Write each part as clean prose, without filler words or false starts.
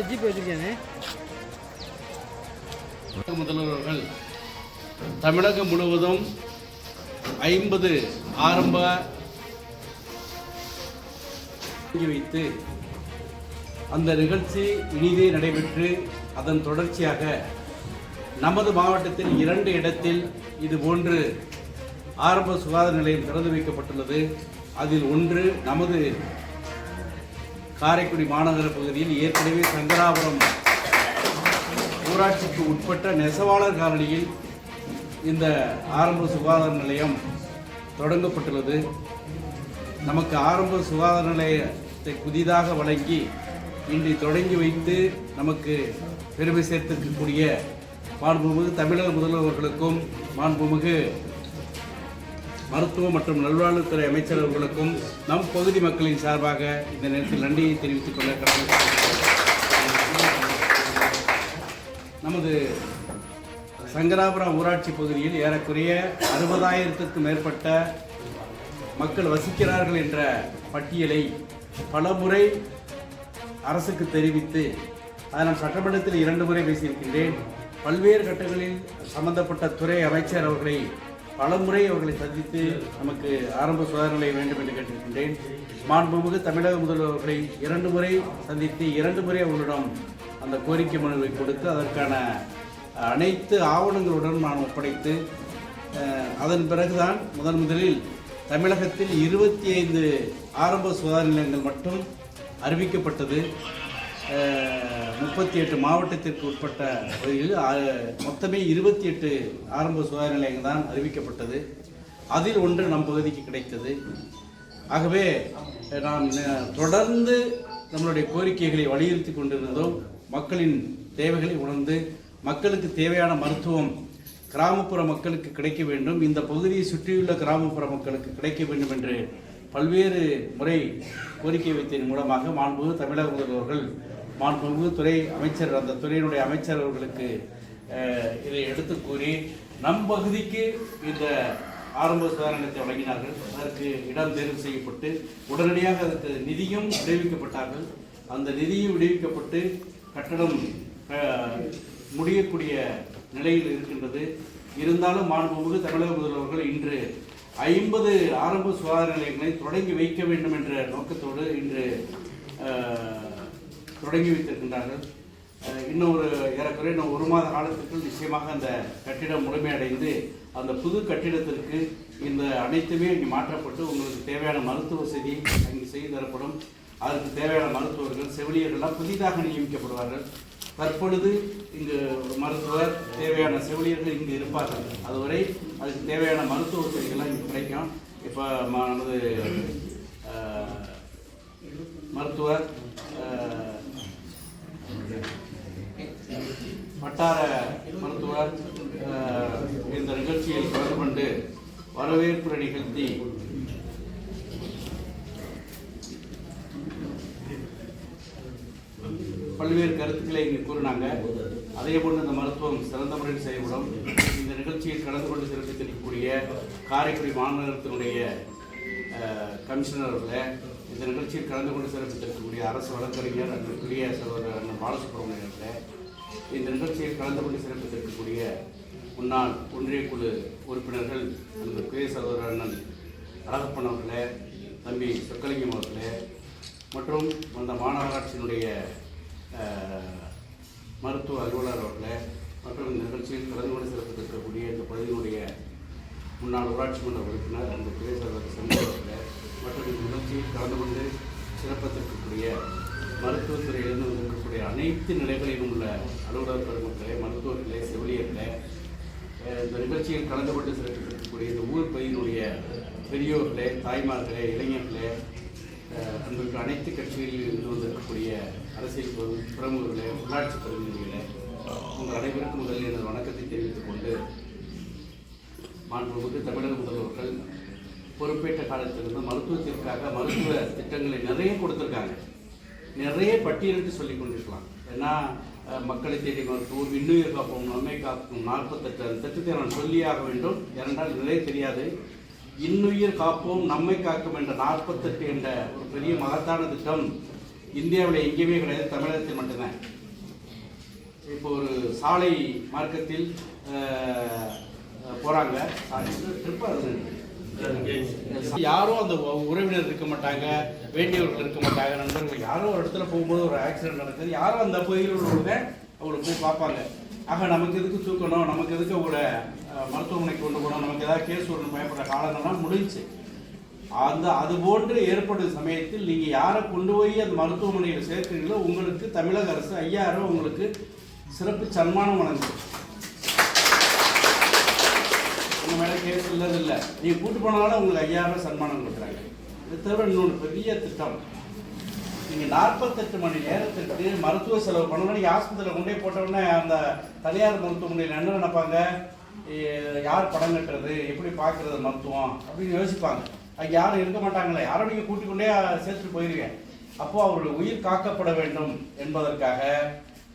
GPay வச்சிருக்கேனே. முதல்வர்கள் தமிழகம் முழுவதும் 50 ஆரம்ப வைத்து அந்த நிகழ்ச்சி இனிதே நடைபெற்று அதன் தொடர்ச்சியாக நமது மாவட்டத்தில் 2 இடத்தில் இதுபோன்று ஆரம்ப சுகாதார நிலையம் திறந்து வைக்கப்பட்டுள்ளது. அதில் ஒன்று நமது காரைக்குடி மாநகர பகுதியில் ஏற்கனவே சங்கராபுரம் ஊராட்சிக்கு உட்பட்ட நெசவாளர் காலனியில் இந்த ஆரம்ப சுகாதார நிலையம் தொடங்கப்பட்டுள்ளது. நமக்கு ஆரம்ப சுகாதார நிலையத்தை புதிதாக வழங்கி இன்று தொடங்கி வைத்து நமக்கு பெருமை சேர்த்திருக்கக்கூடிய மாண்புமிகு தமிழக முதல்வர்களுக்கும் மாண்புமிகு மருத்துவ மற்றும் நல்வாழ்வுத்துறை அமைச்சர் அவர்களுக்கும் நம் பகுதி மக்களின் சார்பாக இந்த நேரத்தில் நன்றியை தெரிவித்துக் கொள்ள நமது சங்கராபுரம் ஊராட்சி பகுதியில் ஏறக்குறைய 60,000க்கும் மேற்பட்ட மக்கள் வசிக்கிறார்கள் என்ற பட்டியலை பலமுறை அரசுக்கு தெரிவித்து அதை நான் சட்டமன்றத்தில் 2 முறை பேசியிருக்கின்றேன். பல்வேறு கட்டங்களில் சம்பந்தப்பட்ட துறை அமைச்சர் அவர்களை பலமுறை அவர்களை சந்தித்து நமக்கு ஆரம்ப சுகாதார நிலையம் வேண்டும் என்று கேட்டிருக்கின்றேன். மாண்புமிகு தமிழக முதல்வர்களை 2 முறை சந்தித்து 2 முறை அவர்களிடம் அந்த கோரிக்கை மனுவை கொடுத்து அதற்கான அனைத்து ஆவணங்களுடன் நான் ஒப்படைத்து அதன் பிறகுதான் முதலில் தமிழகத்தில் 25 ஆரம்ப சுகாதார நிலையங்கள் மட்டும் அறிவிக்கப்பட்டது. 38 மாவட்டத்திற்கு உட்பட்ட பகுதியில் மொத்தமே 28 ஆரம்ப சுகாதார நிலையங்கள் தான் அறிவிக்கப்பட்டது. அதில் ஒன்று நம் பகுதிக்கு கிடைத்தது. ஆகவே நாம் தொடர்ந்து நம்மளுடைய கோரிக்கைகளை வலியுறுத்தி கொண்டிருந்தோம். மக்களின் தேவைகளை உணர்ந்து மக்களுக்கு தேவையான மருத்துவம் கிராமப்புற மக்களுக்கு கிடைக்க வேண்டும், இந்த பகுதியை சுற்றியுள்ள கிராமப்புற மக்களுக்கு கிடைக்க வேண்டும் என்று பல்வேறு முறை கோரிக்கை வைத்ததன் மூலமாக மாண்புமிகு தமிழக முதல்வர்கள் மாண்புமிகு துறை அமைச்சர் அந்த துறையினுடைய அமைச்சர் அவர்களுக்கு இதை எடுத்து கூறி நம் பகுதிக்கு இந்த ஆரம்ப சுகாதார நிலையத்தை வழங்கினார்கள். அதற்கு இடம் தேர்வு செய்யப்பட்டு உடனடியாக அதற்கு நிதியும் விடுவிக்கப்பட்டார்கள். அந்த நிதியும் விடுவிக்கப்பட்டு கட்டடம் முடியக்கூடிய நிலையில் இருக்கின்றது. இருந்தாலும் மாண்புமிகு தமிழக முதல்வர்கள் இன்று 50 ஆரம்ப சுகாதார நிலையங்களை தொடங்கி வைக்க வேண்டும் என்ற நோக்கத்தோடு இன்று தொடங்கி வைத்திருக்கின்றார்கள். இன்னும் ஏறக்குறைய 1 மாத காலத்திற்குள் நிச்சயமாக அந்த கட்டிடம் முழுமையடைந்து அந்த புது கட்டிடத்திற்கு இந்த அனைத்துமே இங்கே மாற்றப்பட்டு உங்களுக்கு தேவையான மருத்துவ வசதி அங்கு செய்து தரப்படும். அதற்கு தேவையான மருத்துவர்கள் செவிலியர்கள்லாம் புதிதாக நியமிக்கப்படுவார்கள். தற்பொழுது இங்கு மருத்துவர் தேவையான செவிலியர்கள் இங்கு இருப்பார்கள். அதுவரை அதுக்கு தேவையான மருத்துவ வசதிகள்லாம் இங்கே கிடைக்கும். இப்போ நமது மருத்துவர் வட்டார மருத்துவர் இந்த நிகழ்ச்சியில் கலந்து கொண்டு வரவேற்பு நிகழ்த்தி பல்வேறு கருத்துக்களை இங்கே கூறினாங்க. அதே போன்று இந்த மருத்துவம் சிறந்த முறையில் செயல்படும். இந்த நிகழ்ச்சியில் கலந்து கொண்டு சிறப்பித்திருக்கக்கூடிய காரைக்குடி மாநகரத்தினுடைய கமிஷனர் அவர்களே, இந்த நிகழ்ச்சியில் கலந்து கொண்டு சிறப்பித்திருக்கக்கூடிய அரசு வழக்கறிஞர் அன்றைய சகோதரர் பாலசுப்ரமணியன் அவர்களே, இந்த நிகழ்ச்சியில் கலந்து கொண்டு சிறப்பித்திருக்கக்கூடிய முன்னாள் ஒன்றிய குழு உறுப்பினர்கள் அன்புக்குரிய சகோதரர் அண்ணன் அழகப்பன் அவர்களே, தம்பி சொக்கலிங்கம் அவர்களே, மற்றும் அந்த மாநகராட்சியினுடைய மருத்துவ அலுவலர் அவர்களே, மற்றும் இந்த நிகழ்ச்சியில் கலந்து கொண்டு சிறப்பித்திருக்கக்கூடிய இந்த பகுதியினுடைய முன்னாள் ஊராட்சி மன்ற உறுப்பினர் அந்த சகோதரர் சண்முக அவர்களே, மற்றும் இந்த நிகழ்ச்சியில் கலந்து கொண்டு சிறப்பித்திருக்கக்கூடிய மருத்துவத்துறையிலிருந்து இருக்கக்கூடிய அனைத்து நிலைகளிலும் உள்ள அலுவலர் பெருமக்களே, மருத்துவர்களே, செவிலியர்களே, இந்த நிகழ்ச்சியில் கலந்து கொண்டு சிறப்பித்திருக்கக்கூடிய இந்த ஊர் பகுதியினுடைய பெரியோர்களே, தாய்மார்களே, இளைஞர்களே, அன்றைக்கு அனைத்து கட்சிகளில் இருந்து வந்திருக்கக்கூடிய அரசியல் பிரமுகர்களே, உள்ளாட்சி பிரதிநிதிகளே, உங்கள் அனைவருக்கும் முதலில் எனது வணக்கத்தை தெரிவித்துக் கொண்டு மாண்புமிகு தமிழக முதல்வர்கள் பொறுப்பேற்ற காலத்திலிருந்து மருத்துவத்திற்காக மருத்துவ திட்டங்களை நிறைய கொடுத்துருக்காங்க. நிறைய பட்டியலிட்டு சொல்லிக் கொண்டிருக்கலாம். ஏன்னா மக்களை தேடி மருத்துவம், இன்னுயிர் காப்போம், நம்மை காக்கும் 48 திட்டத்தை நான் சொல்லியாக வேண்டும். ஏனென்றால் நிறைய தெரியாது. இன்னுயிர் காப்போம் நம்மை காக்கும் என்ற 48 என்ற ஒரு பெரிய மகத்தான திட்டம் இந்தியாவில் எங்கேயுமே கிடையாது, தமிழகத்தில் மட்டும்தான். இப்போ ஒரு சாலை மார்க்கத்தில் போகிறாங்க, யாரும் அந்த உறவினர் இருக்க மாட்டாங்க, வேண்டியவர்கள் இருக்க மாட்டாங்க, நண்பர்கள் யாரோ ஒரு இடத்துல போகும்போது ஒரு ஆக்சிடென்ட் நடக்குது, யாரும் அந்த பகுதியில் உள்ளவங்க அவங்களை போய் பார்ப்பாங்க. ஆக நமக்கு எதுக்கு தூக்கணும், நமக்கு எதுக்கு அவங்கள மருத்துவமனைக்கு கொண்டு போகணும், நமக்கு ஏதாவது கேஸ் வரணும் பயப்படுற காலங்கள்லாம் முடிஞ்சு. அது போன்று ஏற்படும் சமயத்தில் நீங்கள் யாரை கொண்டு போய் அந்த மருத்துவமனையில் சேர்க்கிறீங்களோ உங்களுக்கு தமிழக அரசு 5000 உங்களுக்கு சிறப்பு சன்மானம் வழங்குது. உங்கள் மேலே கேஸ் இல்லதில்லை, நீங்கள் கூட்டு போனாலும் உங்களுக்கு 5000 சன்மானம் கொடுக்குறாங்க. இது தவிர இன்னொன்று பெரிய திட்டம், நீங்கள் 48 மணி நேரத்திற்கு மருத்துவ செலவு பண்ணணும். நீங்கள் ஆஸ்பத்திரியில் கொண்டே போட்டோடனே அந்த தனியார் மருத்துவமனையில் என்ன நினைப்பாங்க, யார் படம் கட்டுறது, எப்படி பார்க்குறது மருத்துவம் அப்படின்னு யோசிப்பாங்க. அங்கே யாரும் இருக்க மாட்டாங்களே, யாரும் நீங்கள் கூட்டிக் கொண்டே சேர்த்துட்டு போயிருவீங்க. அப்போது அவருடைய உயிர் காக்கப்பட வேண்டும் என்பதற்காக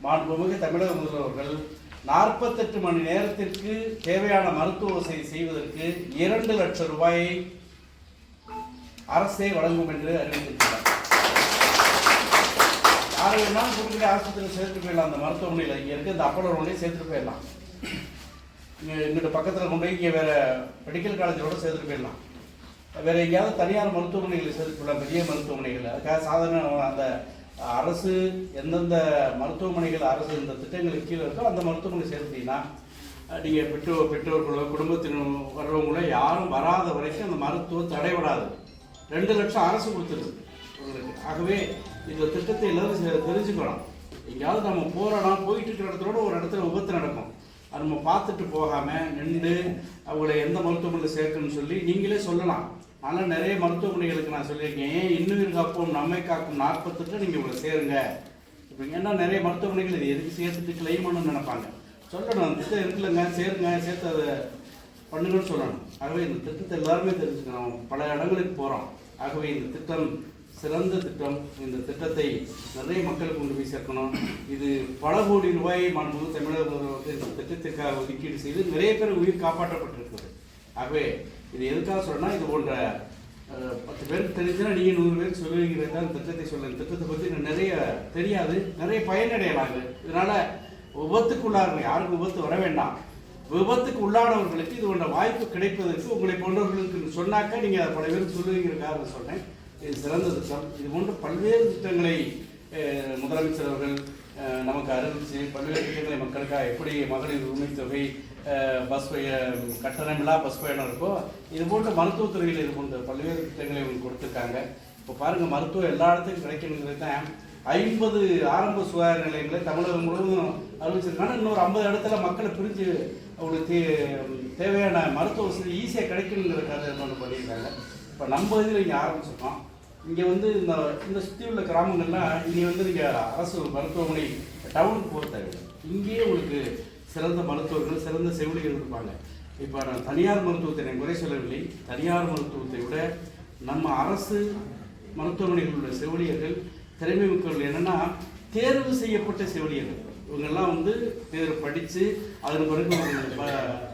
மாண்புமிகு தமிழக முதல்வர்கள் 48 மணி நேரத்திற்கு தேவையான மருத்துவ வசதி செய்வதற்கு 2 லட்சம் ரூபாயை அரசே வழங்கும் என்று அறிவித்திருக்கிறார். யார் வேணாலும் கூட்டிகிட்டு ஆஸ்பத்திரியில் சேர்த்துட்டு போயிடலாம், அந்த மருத்துவமனையில் இங்கே இருக்க இந்த அப்போலோ ரோட்லேயே சேர்த்துட்டு போயிடலாம். இங்கே எங்கிட்ட பக்கத்தில் கொண்டு போய் இங்கே வேறு மெடிக்கல் காலேஜோடு சேர்த்துட்டு போயிடலாம். வேறு எங்கேயாவது தனியார் மருத்துவமனைகளில் சேர்த்துட்டு போயிடலாம், பெரிய மருத்துவமனைகள். அதுக்காக சாதாரண அந்த அரசு எந்தெந்த மருத்துவமனைகள் அரசு இந்த திட்டங்களுக்கு கீழே இருக்கோ அந்த மருத்துவமனை சேர்த்துட்டீங்கன்னா நீங்கள் பெற்றோர்களோ குடும்பத்தினர் வர்றவங்களோ யாரும் வராத வரைக்கும் அந்த மருத்துவம் தடைபடாது. 2 லட்சம் அரசு கொடுத்துருது உங்களுக்கு. ஆகவே இந்த திட்டத்தை எல்லாரும் தெரிஞ்சுக்கணும். எங்கேயாவது நம்ம போகிறோன்னா போயிட்டு இருக்கிற இடத்தோட ஒரு இடத்துல விபத்து நடக்கும், அது நம்ம பார்த்துட்டு போகாமல் நின்று அவங்களை எந்த மருத்துவமனையில் சேர்க்கணும்னு சொல்லி நீங்களே சொல்லலாம். ஆனால் நிறைய மருத்துவமனைகளுக்கு நான் சொல்லியிருக்கேன், ஏன் இன்னுயிர் காப்போம் நம்மை காக்கும் 48 நீங்கள் இவ்வளோ சேருங்க. இப்போ ஏன்னா நிறைய மருத்துவமனைகள் இது எதுக்கு சேர்த்துட்டு கிளைம் பண்ணணும்னு நினைப்பாங்க. சொல்லணும், அந்த திட்டம் இருக்குல்லங்க, சேருங்க, சேர்த்து அதை பண்ணுங்கன்னு சொல்லணும். ஆகவே இந்த திட்டத்தை எல்லாருமே தெரிஞ்சுக்கணும். பல இடங்களுக்கு போகிறோம். ஆகவே இந்த திட்டம் சிறந்த திட்டம். இந்த திட்டத்தை நிறைய மக்களுக்கு கொண்டு போய் சேர்க்கணும். இது பல கோடி ரூபாயை மாண்புமிகு தமிழக முதல்வர் இந்த திட்டத்திற்காக ஒதுக்கீடு செய்து நிறைய பேர் உயிர் காப்பாற்றப்பட்டிருக்கிறது. ஆகவே இது எதுக்காக சொல்லணும்னா, இது போன்ற 10 பேருக்கு தெரிஞ்சுன்னா நீங்கள் 100 பேருக்கு சொல்லுவீங்கிறதா இந்த திட்டத்தை சொல்லுங்கள். திட்டத்தை பற்றி நிறைய தெரியாது, நிறைய பயனடையலாங்க. இதனால் விபத்துக்கு உள்ளாருங்க, யாருக்கும் விபத்து வர வேண்டாம். விபத்துக்கு உள்ளானவர்களுக்கு இது போன்ற வாய்ப்பு கிடைப்பதற்கு உங்களை போன்றவர்களுக்கு சொன்னாக்க நீங்கள் பல பேருக்கு சொல்லுவீங்கிறதுக்காக சொன்னேன். இது சிறந்த திட்டம். இது போன்ற பல்வேறு திட்டங்களை முதலமைச்சர் அவர்கள் நமக்கு அறிவித்து பல்வேறு திட்டங்களை மக்களுக்காக, எப்படி மகளிர் உரிமை தொகை, பஸ் கட்டணமில்லா பஸ் பயணம் இருக்கோ, இது போன்ற மருத்துவத்துறையில் இது போன்ற பல்வேறு திட்டங்களை அவங்க கொடுத்துருக்காங்க. இப்போ பாருங்கள், மருத்துவம் எல்லா இடத்துக்கும் கிடைக்கணுங்கிறது தான் 50 ஆரம்ப சுகாதார நிலையங்களை தமிழகம் முழுவதும் அறிவிச்சிருக்காங்க. இன்னொரு 50 இடத்துல மக்களை பிரித்து அவங்களுக்கு தேவையான மருத்துவ வசதி ஈஸியாக கிடைக்கணுங்கிறதுக்காக ஒன்று பண்ணியிருக்காங்க. இப்போ நம்ம இதில் இங்கே ஆரம்பிச்சிருக்கோம். இங்கே இந்த சுற்றி உள்ள கிராமங்கள்லாம் இனி நீங்கள் அரசு மருத்துவமனை டவுனுக்கு போக தேவையில்லை. இங்கேயே உங்களுக்கு சிறந்த மருத்துவர்கள், சிறந்த செவிலியர்கள் இருப்பாங்க. இப்போ நான் தனியார் மருத்துவத்தை நான் குறை சொல்லவில்லை. தனியார் மருத்துவத்தை விட நம்ம அரசு மருத்துவமனைகளில் உள்ள செவிலியர்கள் திறமை மிக்கவர்கள். என்னென்னா, தேர்வு செய்யப்பட்ட செவிலியர்கள். இவங்கெல்லாம் தேர்வு படித்து அதன் பிறகு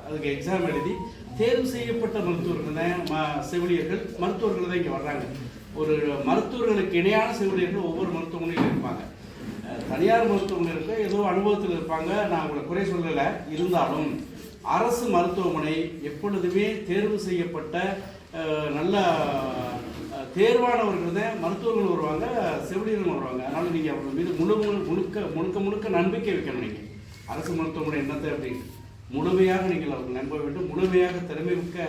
அதுக்கு எக்ஸாம் எழுதி தேர்வு செய்யப்பட்ட மருத்துவர்கள் தான் செவிலியர்கள், மருத்துவர்கள் தான் இங்கே வர்றாங்க. ஒரு மருத்துவர்களுக்கு இணையான செவிலியர்கள் ஒவ்வொரு மருத்துவமனையிலும் இருப்பாங்க. தனியார் மருத்துவமனைக்கு ஏதோ அனுபவத்தில் இருப்பாங்க, நான் உங்களை குறை சொல்லலை. இருந்தாலும் அரசு மருத்துவமனை எப்பொழுதுமே தேர்வு செய்யப்பட்ட நல்ல தேர்வானவர்கள் தான் மருத்துவர்கள் வருவாங்க, செவிலியர்கள் வருவாங்க. அதனால் நீங்கள் அவங்க மீது முழுக்க நம்பிக்கை வைக்கணும். நீங்கள் அரசு மருத்துவமனை என்னத்தை அப்படின்னு முழுமையாக நீங்கள் அவர்கள் நம்ப வேண்டும். முழுமையாக திறமை மிக்க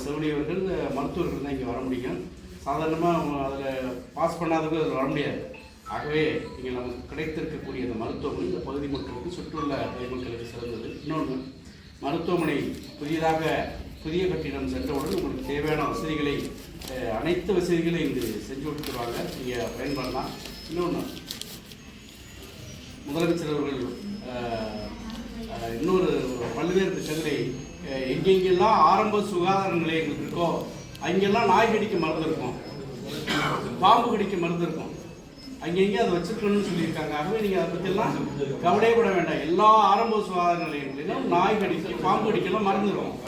செவிலியர்கள், மருத்துவர்கள் தான் இங்கே வர முடியும். சாதாரணமாக அதில் பாஸ் பண்ணாதவங்க அதில் வர முடியாது. ஆகவே நீங்கள் நமக்கு கிடைத்திருக்கக்கூடிய இந்த மருத்துவமனை இந்த பகுதி மக்களுக்கு, சுற்றுள்ள மக்களுக்கு சிறந்தது. இன்னொன்று, மருத்துவமனை புதிய கட்டிடம் சென்றவுடன் உங்களுக்கு தேவையான வசதிகளை, அனைத்து வசதிகளையும் இங்கு செஞ்சு கொடுத்துருவாங்க, நீங்கள் பயன்படலாம். இன்னொன்று, முதலமைச்சர் அவர்கள் இன்னொரு பல்வேறு திட்டங்களை, எங்கெங்கெல்லாம் ஆரம்ப சுகாதார நிலையங்கள் இருக்கோ அங்கெல்லாம் நாய் கடிக்க மருந்து இருக்கும், பாம்பு கடிக்க மருந்து இருக்கும், அங்கெங்கே அதை வச்சுருக்கணும்னு சொல்லியிருக்காங்க. ஆகவே நீங்கள் அதை பற்றியெல்லாம் கவலைப்பட வேண்டாம். எல்லா ஆரம்ப சுகாதார நிலையங்களிலும் நாய் கடிக்க, பாம்பு கடிக்கலாம் மருந்து இருக்கும்.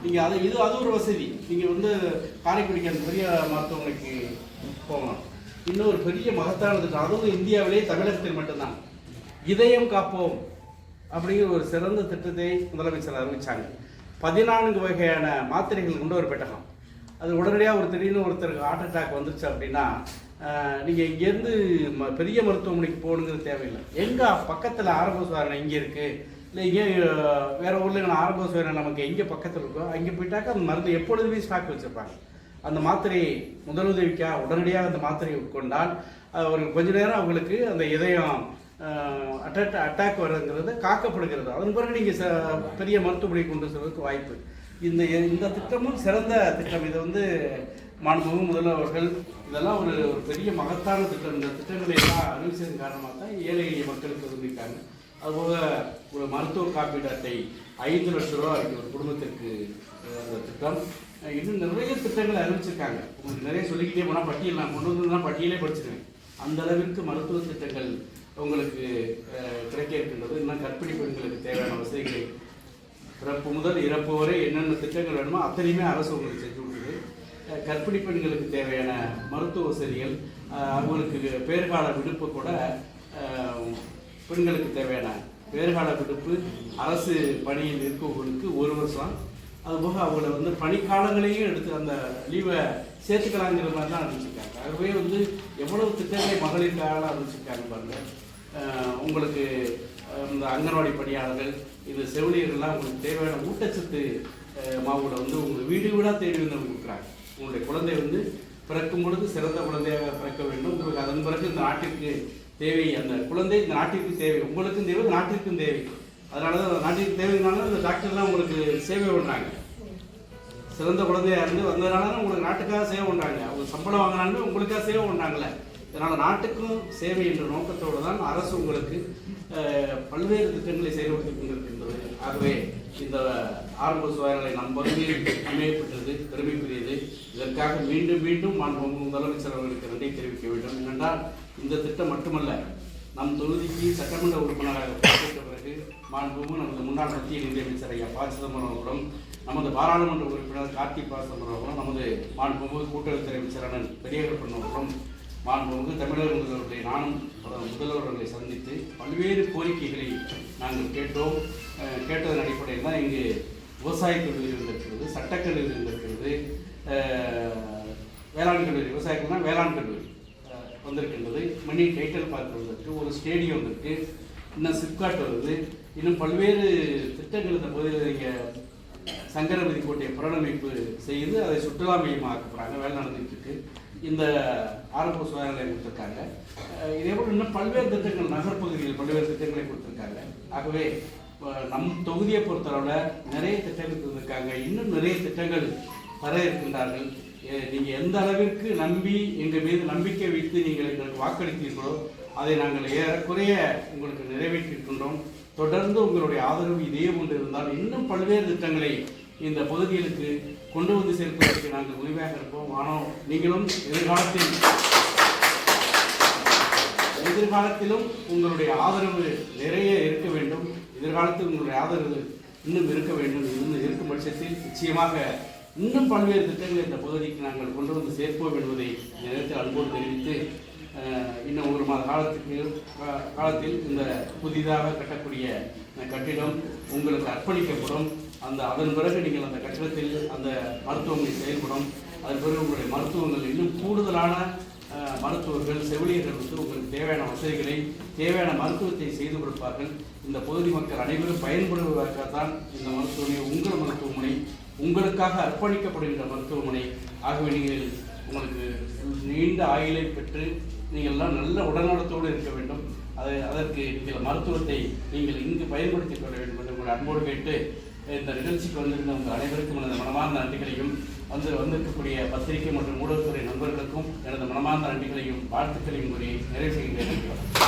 நீங்கள் அது ஒரு வசதி. நீங்கள் காரைக்குடிக்கு அந்த பெரிய மருத்துவமனைக்கு போகலாம். இன்னொரு பெரிய மகத்தான திட்டம், அதுவும் இந்தியாவிலே தமிழகத்தில் மட்டும்தான், இதயம் காப்போம் அப்படிங்கிற ஒரு சிறந்த திட்டத்தை முதலமைச்சர் அறிவித்தாங்க. 14 வகையான மாத்திரைகள் கொண்டு ஒரு பெட்டகம். அது உடனடியாக ஒரு திடீர்னு ஒருத்தருக்கு ஹார்ட் அட்டாக் வந்துருச்சு அப்படின்னா நீங்கள் இங்கேருந்து பெரிய மருத்துவமனைக்கு போகணுங்கிறது தேவையில்லை. எங்கே பக்கத்தில் ஆரம்ப சுகாதாரம் இங்கே இருக்குது, இல்லை இங்கே வேறு ஊரில் ஆரம்ப சுகாதாரம் நமக்கு எங்கே பக்கத்தில் இருக்கோ அங்கே போயிட்டாக்கா அந்த மருந்து எப்பொழுதுமே ஸ்டாக் வச்சுருப்பாங்க. அந்த மாத்திரையை முதலுதவிக்காக உடனடியாக அந்த மாத்திரையை உட்கொண்டால் ஒரு கொஞ்ச நேரம் அவங்களுக்கு அந்த இதயம் அட்டாக் வர்றதுங்கிறது காக்கப்படுகிறது. அதன் பிறகு நீங்கள் பெரிய மருத்துவமனை கொண்டு செல்வதற்கு வாய்ப்பு. இந்த திட்டமும் சிறந்த திட்டம். இது வந்து மாண்புமிகு முதல்வர்கள் இதெல்லாம் ஒரு பெரிய மகத்தான திட்டம். இந்த திட்டங்களை எல்லாம் அறிவிச்சதன் காரணமாக தான் ஏழை எளிய மக்களுக்கு விரும்பியிருக்காங்க. அதுபோக ஒரு மருத்துவ காப்பீடு அட்டை 5 லட்சம் ரூபா ஒரு குடும்பத்திற்கு அந்த திட்டம். இன்னும் நிறைய திட்டங்களை அறிவிச்சிருக்காங்க. உங்களுக்கு நிறைய சொல்லிக்கிட்டே போனால் பட்டியல் நான் கொண்டு வந்து பட்டியலே படிச்சிருவேன். அந்த அளவிற்கு மருத்துவ திட்டங்கள் உங்களுக்கு கிடைக்க இருக்கின்றது. இன்னும் கர்ப்பிணி பெண்களுக்கு தேவையான வசதிகளை பிறப்பு முதல் இறப்பு வரை என்னென்ன திட்டங்கள் வேணுமோ அத்தனையுமே அரசு உங்களுக்கு செஞ்சு கொடுக்குது. கர்ப்பிணி பெண்களுக்கு தேவையான மருத்துவ வசதிகள், அவங்களுக்கு பேறுகால விடுப்பு கூட, பெண்களுக்கு தேவையான பேறுகால விடுப்பு அரசு பணியில் இருக்கவங்களுக்கு 1 வருஷம். அதுபோக அவங்கள வந்து பணிக்காலங்களையும் எடுத்து அந்த லீவை சேர்த்துக்கலாங்கிற மாதிரி தான் அறிவிச்சிருக்காங்க. ஆகவே வந்து எவ்வளவு திட்டங்களை மகளிருக்காக அறிவிச்சிருக்காங்க பாருங்கள். உங்களுக்கு இந்த அங்கன்வாடி பணியாளர்கள், இது செவிலியர்கள்லாம் உங்களுக்கு தேவையான ஊட்டச்சத்து மாவுல வந்து உங்களுக்கு வீடு வீடாக தேடி வந்து கொடுக்குறாங்க. உங்களுடைய குழந்தை வந்து பிறக்கும் பொழுது சிறந்த குழந்தையாக பிறக்க வேண்டும். உங்களுக்கு அதன் பிறகு இந்த நாட்டிற்கு தேவை, அந்த குழந்தை இந்த நாட்டிற்கு தேவை, உங்களுக்கும் தேவை, நாட்டிற்கும் தேவை. அதனால தான் நாட்டிற்கு தேவைனால இந்த டாக்டர்லாம் உங்களுக்கு சேவை பண்ணுறாங்க. சிறந்த குழந்தையாக இருந்து வந்ததுனால தான் உங்களுக்கு நாட்டுக்காக சேவை பண்ணுறாங்க. அவங்க சம்பளம் வாங்கினாலுமே உங்களுக்காக சேவை பண்ணுறாங்களே. இதனால் நாட்டுக்கும் சேவை என்ற நோக்கத்தோடு தான் அரசு உங்களுக்கு பல்வேறு திட்டங்களை செயல்படுத்தி கொண்டிருக்கின்றது. ஆகவே இந்த ஆரம்ப சுகாதாரங்களை நம் பகுதியில் அமையப்பட்டது பெருமைக்குரியது. இதற்காக மீண்டும் மீண்டும் மாண்புமிகு முதலமைச்சர் அவர்களுக்கு நன்றி தெரிவிக்க வேண்டும். ஏனென்றால் இந்த திட்டம் மட்டுமல்ல, நம் தொகுதிக்கு சட்டமன்ற உறுப்பினராக பொறுப்பேற்ற பிறகு மாண்புமிகு நமது முன்னாள் மத்திய நிதியமைச்சர் ஐயா ப. சிதம்பரம் அவர்களும், நமது பாராளுமன்ற உறுப்பினர் கார்த்திக் சிதம்பரம் அவர்களும், நமது மாண்புமிகு கூட்டுறவுத்துறை அமைச்சரான பெரியகருப்பன் அவர்களும், மாண்புமிகு தமிழக முதல்வர்களை நானும் முதல்வர்களை சந்தித்து பல்வேறு கோரிக்கைகளை நாங்கள் கேட்டோம். கேட்டதன் அடிப்படையில் தான் இங்கு விவசாய கல்லூரி வந்திருக்கிறது, சட்டக்கல்லூரி வந்திருக்கிறது, வேளாண் கல்லூரி, விவசாயத்துக்குனா வேளாண் கல்லூரி வந்திருக்கின்றது, மினி டைட்டில் பார்க் வந்திருக்கு, ஒரு ஸ்டேடியம் வந்திருக்கு, இன்னும் சிப்காட் வருது, இன்னும் பல்வேறு திட்டங்கள் இந்த பகுதியில் இங்கே சங்கரபதி கோட்டையை புனரமைப்பு செய்து அதை சுற்றுலா மையமாக போகிறாங்க. வேலை நடந்துட்டு இருக்கு. இந்த ஆரம்ப சுகாதார நிலையம் கொடுத்துருக்காங்க. இதேபோல் இன்னும் பல்வேறு திட்டங்கள் நகர்ப்பகுதியில் பல்வேறு திட்டங்களை கொடுத்துருக்காங்க. ஆகவே நம் தொகுதியை பொறுத்தளவில் நிறைய திட்டங்கள் கொடுத்துருக்காங்க. இன்னும் நிறைய திட்டங்கள் தர இருக்கின்றார்கள். நீங்கள் எந்த அளவிற்கு நம்பி எங்கள் மீது நம்பிக்கை வைத்து நீங்கள் எங்களுக்கு வாக்களித்தீர்களோ அதை நாங்கள் ஏறக்குறைய உங்களுக்கு நிறைவேற்றியிருக்கின்றோம். தொடர்ந்து உங்களுடைய ஆதரவு இதே போன்று இருந்தால் இன்னும் பல்வேறு திட்டங்களை இந்த பகுதிகளுக்கு கொண்டு வந்து சேர்ப்பதற்கு நாங்கள் உரிமையாக இருப்போம். ஆனால் நீங்களும் எதிர்காலத்திலும் உங்களுடைய ஆதரவு நிறைய இருக்க வேண்டும். எதிர்காலத்தில் உங்களுடைய ஆதரவு இன்னும் இருக்க வேண்டும். இன்னும் இருக்கும் பட்சத்தில் நிச்சயமாக இன்னும் பல்வேறு திட்டங்களை இந்த பகுதிக்கு நாங்கள் கொண்டு வந்து சேர்ப்போம் என்பதை இந்த நேரத்தில் அன்போடு தெரிவித்து, இன்னும் 1 மாத காலத்தில் இந்த புதிதாக கட்டக்கூடிய கட்டிடம் உங்களுக்கு அர்ப்பணிக்கப்படும். அதன் பிறகு நீங்கள் அந்த கட்டிடத்தில் அந்த மருத்துவமனை செயல்படும். அதன் பிறகு உங்களுடைய மருத்துவங்கள் இன்னும் கூடுதலான மருத்துவர்கள், செவிலியர்கள் வந்து உங்களுக்கு தேவையான வசதிகளை, தேவையான மருத்துவத்தை செய்து கொடுப்பார்கள். இந்த பகுதி மக்கள் அனைவரும் பயன்படுவதற்காகத்தான் இந்த மருத்துவமனை உங்கள் மருத்துவமனை, உங்களுக்காக அர்ப்பணிக்கப்படுகின்ற மருத்துவமனை. ஆகவே நீங்கள் உங்களுக்கு நீண்ட ஆயுளை பெற்று நீங்கள் எல்லாம் நல்ல உடல்நலத்தோடு இருக்க வேண்டும். அதற்கு நீங்கள் மருத்துவத்தை நீங்கள் இங்கு பயன்படுத்திக் கொள்ள வேண்டும் என்று உங்களை அன்போடு கேட்டு, இந்த நிகழ்ச்சிக்கு வந்திருந்த உங்கள் அனைவருக்கும் எனது மனமார்ந்த நன்றிகளையும், வந்திருக்கக்கூடிய பத்திரிகை மற்றும் ஊடகத்துறை நண்பர்களுக்கும் எனது மனமார்ந்த நன்றிகளையும் வாழ்த்துக்களையும் கூறி நிறைவு செய்கின்றேன்.